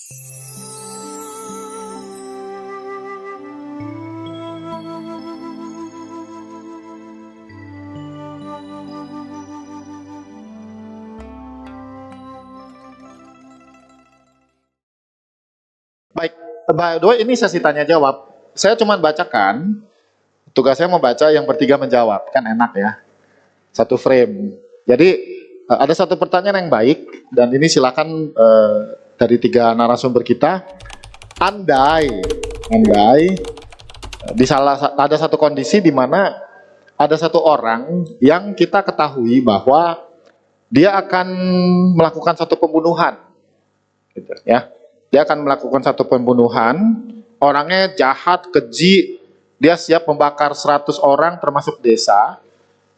Baik, by the way, ini sesi tanya jawab. Saya cuma bacakan, tugasnya membaca, yang bertiga menjawab, kan enak ya. Satu frame. Jadi ada satu pertanyaan yang baik, dan ini silakan dari tiga narasumber kita. Andai ada satu kondisi di mana ada satu orang yang kita ketahui bahwa dia akan melakukan satu pembunuhan, gitu ya. Dia akan melakukan satu pembunuhan, orangnya jahat, keji, dia siap membakar 100 orang termasuk desa,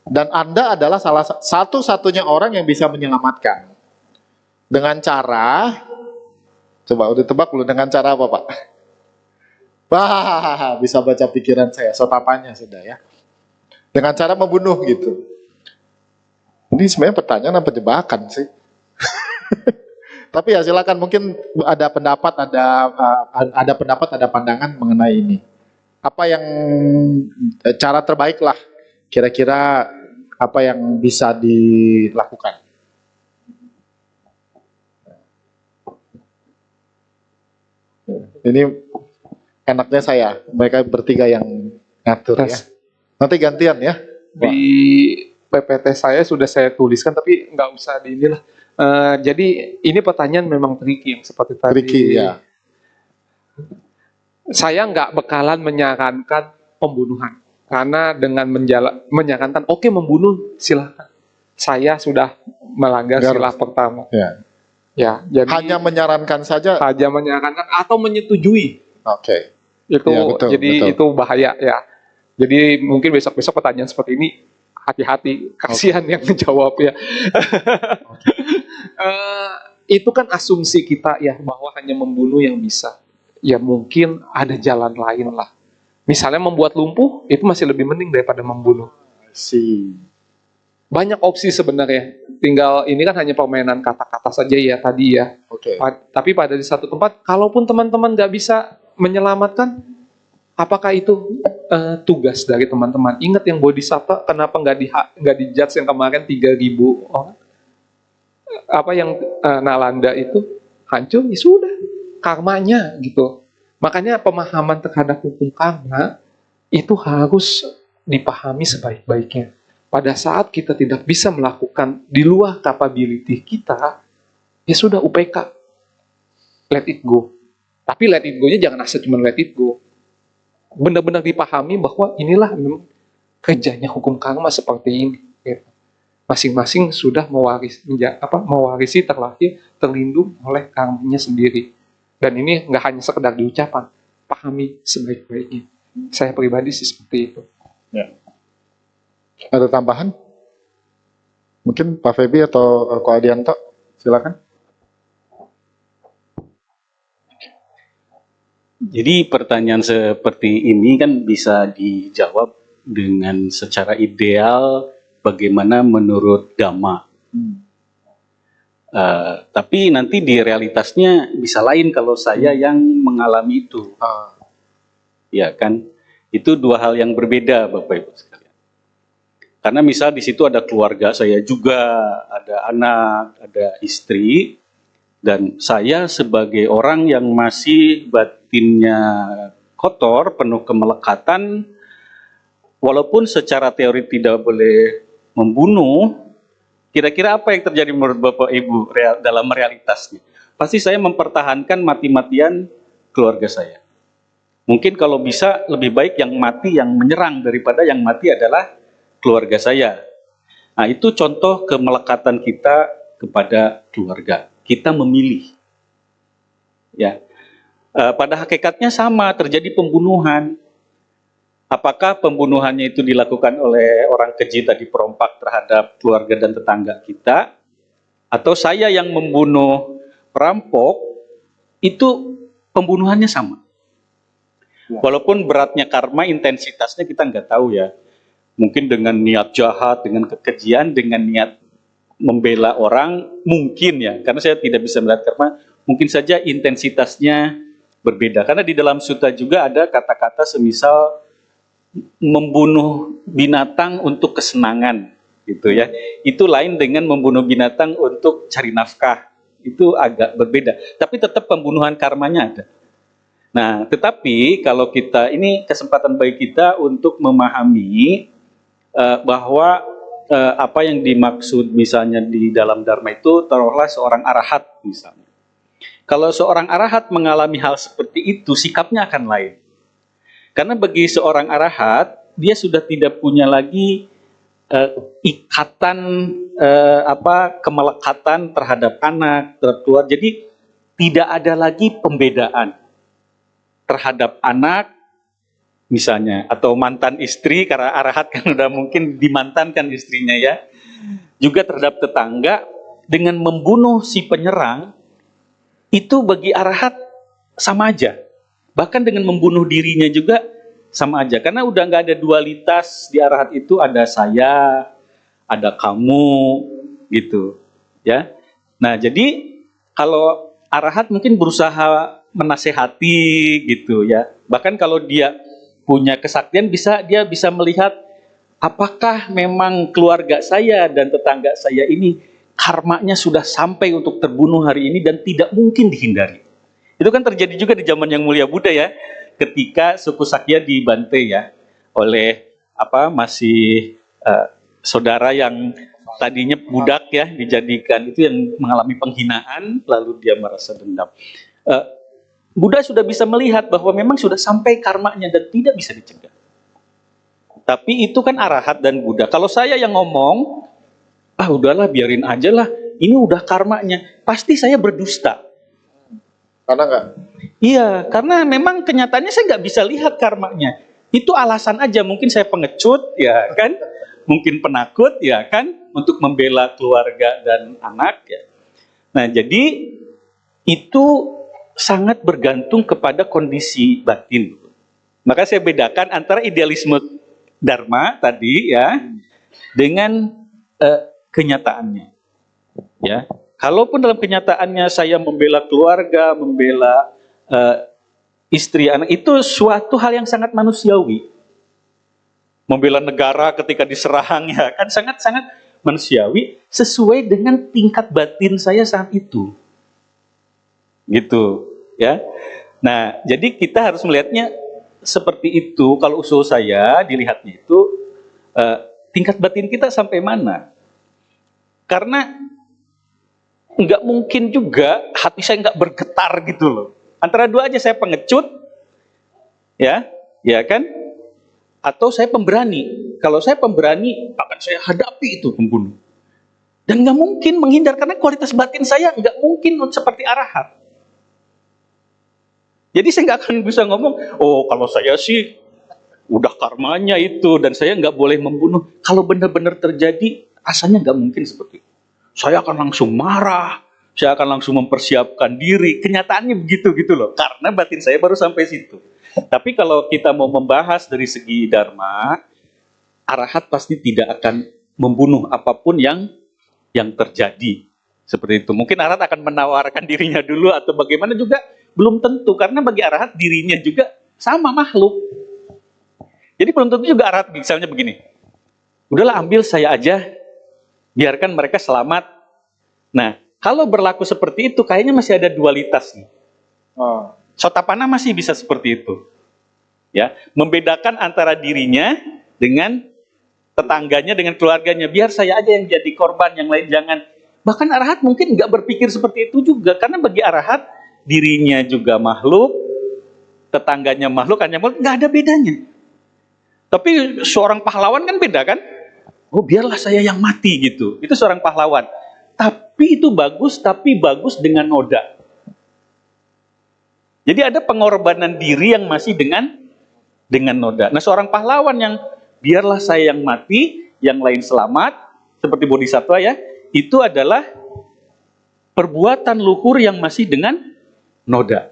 dan Anda adalah salah satu-satunya orang yang bisa menyelamatkan. Dengan cara, coba udah tebak lu dengan cara apa, Pak? Wah, bisa baca pikiran saya, sotapannya sudah ya. Dengan cara membunuh gitu. Ini sebenarnya pertanyaan apa jebakan sih? Tapi ya silakan, mungkin ada pendapat, ada pandangan mengenai ini. Apa yang cara terbaik lah, kira-kira apa yang bisa dilakukan? Ini enaknya saya, mereka bertiga yang ngatur ya. Nanti gantian ya. Di PPT saya sudah saya tuliskan, tapi nggak usah di inilah. Jadi ini pertanyaan memang tricky yang seperti tadi. Tricky ya. Saya nggak bakalan menyarankan pembunuhan, karena dengan menyarankan oke, membunuh silahkan. Saya sudah melanggar sila pertama. Ya, jadi hanya menyarankan saja. Hanya menyarankan atau menyetujui. Oke. Itu ya, betul, jadi betul. Itu bahaya ya. Jadi mungkin besok-besok pertanyaan seperti ini hati-hati, kasihan yang menjawab ya. Itu kan asumsi kita ya, bahwa hanya membunuh yang bisa. Ya mungkin ada jalan lain lah. Misalnya membuat lumpuh, itu masih lebih mending daripada membunuh. Banyak opsi sebenarnya. Tinggal ini kan hanya permainan kata-kata saja ya tadi ya. Tapi pada di satu tempat, kalaupun teman-teman nggak bisa menyelamatkan, apakah itu tugas dari teman-teman? Ingat yang bodhisattva, kenapa nggak dijudge yang kemarin 3.000 orang? Apa yang Nalanda itu hancur, ya sudah, karmanya gitu. Makanya pemahaman terhadap hukum karma itu harus dipahami sebaik-baiknya. Pada saat kita tidak bisa melakukan di luar capability kita, ya sudah UPK, let it go. Tapi let it go-nya jangan asal cuma let it go. Benar-benar dipahami bahwa inilah memang kerjanya hukum karma seperti ini. Masing-masing sudah mewarisi terlahir, terlindung oleh karmanya sendiri. Dan ini nggak hanya sekedar diucapan, pahami sebaik-baiknya. Saya pribadi sih seperti itu. Ya. Ada tambahan? Mungkin Pak Febi atau Ko Adianto, silakan. Jadi pertanyaan seperti ini kan bisa dijawab dengan secara ideal bagaimana menurut Dhamma. Tapi nanti di realitasnya bisa lain kalau saya yang mengalami itu. Ya kan, itu dua hal yang berbeda Bapak Ibu sekalian. Karena misal di situ ada keluarga saya juga, ada anak, ada istri, dan saya sebagai orang yang masih batinnya kotor, penuh kemelekatan, walaupun secara teori tidak boleh membunuh, kira-kira apa yang terjadi menurut Bapak Ibu dalam realitasnya? Pasti saya mempertahankan mati-matian keluarga saya. Mungkin kalau bisa lebih baik yang mati yang menyerang daripada yang mati adalah keluarga saya. Nah, itu contoh kemelekatan kita kepada keluarga. Kita memilih. Ya. Pada hakikatnya sama, terjadi pembunuhan. Apakah pembunuhannya itu dilakukan oleh orang keji tadi, perompak terhadap keluarga dan tetangga kita, atau saya yang membunuh perampok, itu pembunuhannya sama. Walaupun beratnya karma, intensitasnya kita nggak tahu ya. Mungkin dengan niat jahat, dengan kekejian, dengan niat membela orang mungkin ya, karena saya tidak bisa melihat karma, mungkin saja intensitasnya berbeda. Karena di dalam sutta juga ada kata-kata semisal membunuh binatang untuk kesenangan, gitu ya. Itu lain dengan membunuh binatang untuk cari nafkah. Itu agak berbeda. Tapi tetap pembunuhan karmanya ada. Nah, tetapi kalau kita, ini kesempatan bagi kita untuk memahami bahwa apa yang dimaksud misalnya di dalam Dharma itu, taruhlah seorang arahat misalnya. Kalau seorang arahat mengalami hal seperti itu, sikapnya akan lain. Karena bagi seorang arahat, dia sudah tidak punya lagi ikatan kemelekatan terhadap anak, terhadap keluarga. Jadi tidak ada lagi pembedaan terhadap anak misalnya, atau mantan istri, karena arahat kan udah mungkin dimantankan istrinya ya, juga terhadap tetangga. Dengan membunuh si penyerang itu bagi arahat sama aja, bahkan dengan membunuh dirinya juga sama aja, karena udah nggak ada dualitas di arahat itu, ada saya, ada kamu, gitu ya. Nah, jadi kalau arahat mungkin berusaha menasehati gitu ya, bahkan kalau dia punya kesaktian, dia bisa melihat apakah memang keluarga saya dan tetangga saya ini karmanya sudah sampai untuk terbunuh hari ini dan tidak mungkin dihindari. Itu kan terjadi juga di zaman Yang Mulia Buddha ya, ketika suku Sakya dibantai ya oleh masih saudara yang tadinya budak ya, dijadikan itu, yang mengalami penghinaan, lalu dia merasa dendam. Buddha sudah bisa melihat bahwa memang sudah sampai karmanya dan tidak bisa dicegah. Tapi itu kan arahat dan Buddha. Kalau saya yang ngomong, udahlah biarin aja lah, ini udah karmanya, pasti saya berdusta. Karena enggak? Iya, karena memang kenyataannya saya nggak bisa lihat karmanya. Itu alasan aja, mungkin saya pengecut, ya kan? Mungkin penakut, ya kan? Untuk membela keluarga dan anak, ya. Nah, jadi itu sangat bergantung kepada kondisi batin. Maka saya bedakan antara idealisme Dharma tadi, ya, dengan kenyataannya. Ya, kalaupun dalam kenyataannya saya membela keluarga, membela istri, anak, itu suatu hal yang sangat manusiawi. Membela negara ketika diserang, ya kan, sangat-sangat manusiawi, sesuai dengan tingkat batin saya saat itu. Gitu, ya. Nah, jadi kita harus melihatnya seperti itu. Kalau usul saya dilihatnya itu tingkat batin kita sampai mana. Karena nggak mungkin juga hati saya nggak bergetar gitu loh. Antara dua aja, saya pengecut, ya kan? Atau saya pemberani. Kalau saya pemberani, akan saya hadapi itu pembunuh. Dan nggak mungkin menghindar, karena kualitas batin saya nggak mungkin seperti arahat. Jadi saya nggak akan bisa ngomong, kalau saya sih udah karmanya itu, dan saya nggak boleh membunuh. Kalau benar-benar terjadi, rasanya nggak mungkin seperti itu. Saya akan langsung marah, saya akan langsung mempersiapkan diri. Kenyataannya begitu gitu loh, karena batin saya baru sampai situ. Tapi kalau kita mau membahas dari segi Dharma, arahat pasti tidak akan membunuh apapun yang terjadi. Seperti itu. Mungkin arahat akan menawarkan dirinya dulu atau bagaimana juga belum tentu, karena bagi arahat dirinya juga sama makhluk. Jadi belum tentu juga arahat misalnya begini, udahlah ambil saya aja, biarkan mereka selamat. Nah, kalau berlaku seperti itu, kayaknya masih ada dualitas nih. Sotapanna masih bisa seperti itu, ya, membedakan antara dirinya dengan tetangganya, dengan keluarganya. Biar saya aja yang jadi korban, yang lain jangan. Bahkan arahat mungkin nggak berpikir seperti itu juga, karena bagi arahat dirinya juga makhluk, tetangganya makhluk, hanya makhluk, nggak ada bedanya. Tapi seorang pahlawan kan beda kan? Biarlah saya yang mati gitu. Itu seorang pahlawan. Tapi itu bagus, tapi bagus dengan noda. Jadi ada pengorbanan diri yang masih dengan noda. Nah, seorang pahlawan yang biarlah saya yang mati, yang lain selamat, seperti bodhisattva ya, itu adalah perbuatan luhur yang masih dengan noda,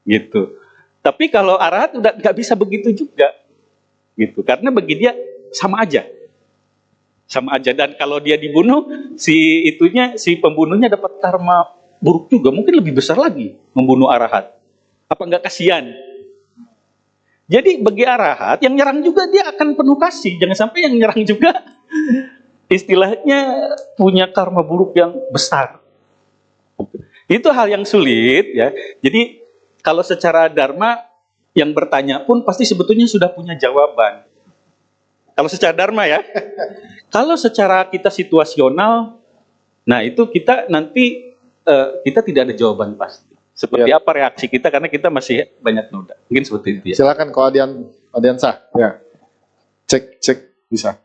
gitu. Tapi kalau arahat udah nggak bisa begitu juga, gitu. Karena bagi dia sama aja. sama aja. Dan kalau dia dibunuh, si pembunuhnya dapat karma buruk juga, mungkin lebih besar lagi membunuh arahat. Apa enggak kasihan? Jadi bagi arahat yang nyerang juga dia akan penuh kasih, jangan sampai yang nyerang juga istilahnya punya karma buruk yang besar. Itu hal yang sulit ya. Jadi kalau secara dharma yang bertanya pun pasti sebetulnya sudah punya jawaban. Kalau secara dharma ya. Kalau secara kita situasional, nah itu kita nanti kita tidak ada jawaban pasti. Seperti apa reaksi kita karena kita masih banyak noda. Mungkin seperti itu ya. Silakan kalau Adiansa, ya. Cek bisa.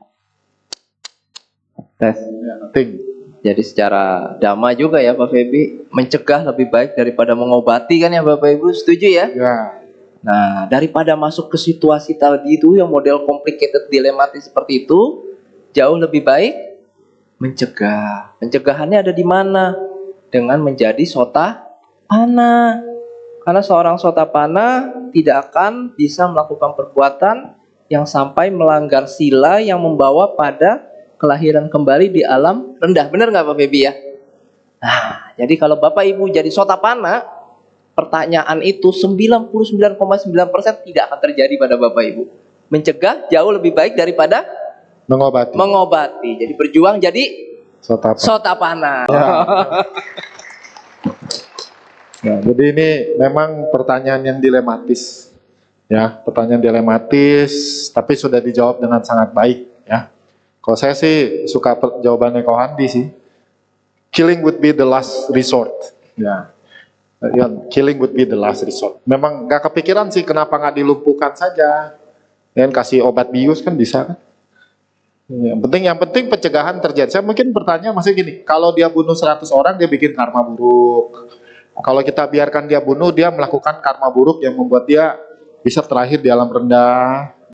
Tes. Ya, ting. Jadi secara dhamma juga ya Pak Febi, mencegah lebih baik daripada mengobati kan ya Bapak Ibu, setuju ya? Ya. Nah, daripada masuk ke situasi tadi itu yang model complicated dilematis seperti itu, jauh lebih baik mencegah. Pencegahannya ada di mana? Dengan menjadi sotapana. Karena seorang sotapana tidak akan bisa melakukan perbuatan yang sampai melanggar sila yang membawa pada kelahiran kembali di alam rendah. Benar nggak Pak Febi ya? Nah, jadi kalau Bapak Ibu jadi sotapana, pertanyaan itu 99,9% tidak akan terjadi pada Bapak Ibu. Mencegah jauh lebih baik daripada mengobati. Jadi berjuang jadi sotapana. Ya. Ya, jadi ini memang pertanyaan yang dilematis. Ya, pertanyaan dilematis tapi sudah dijawab dengan sangat baik ya. Kalau saya sih suka jawabannya Kohandi sih. Killing would be the last resort. Ya. Killing would be the last resort. Memang gak kepikiran sih kenapa nggak dilumpuhkan saja. Dan kasih obat bius kan bisa kan. Yang penting pencegahan terjadi. Saya mungkin bertanya masih gini, kalau dia bunuh 100 orang dia bikin karma buruk. Kalau kita biarkan dia bunuh, dia melakukan karma buruk yang membuat dia bisa terakhir di alam rendah.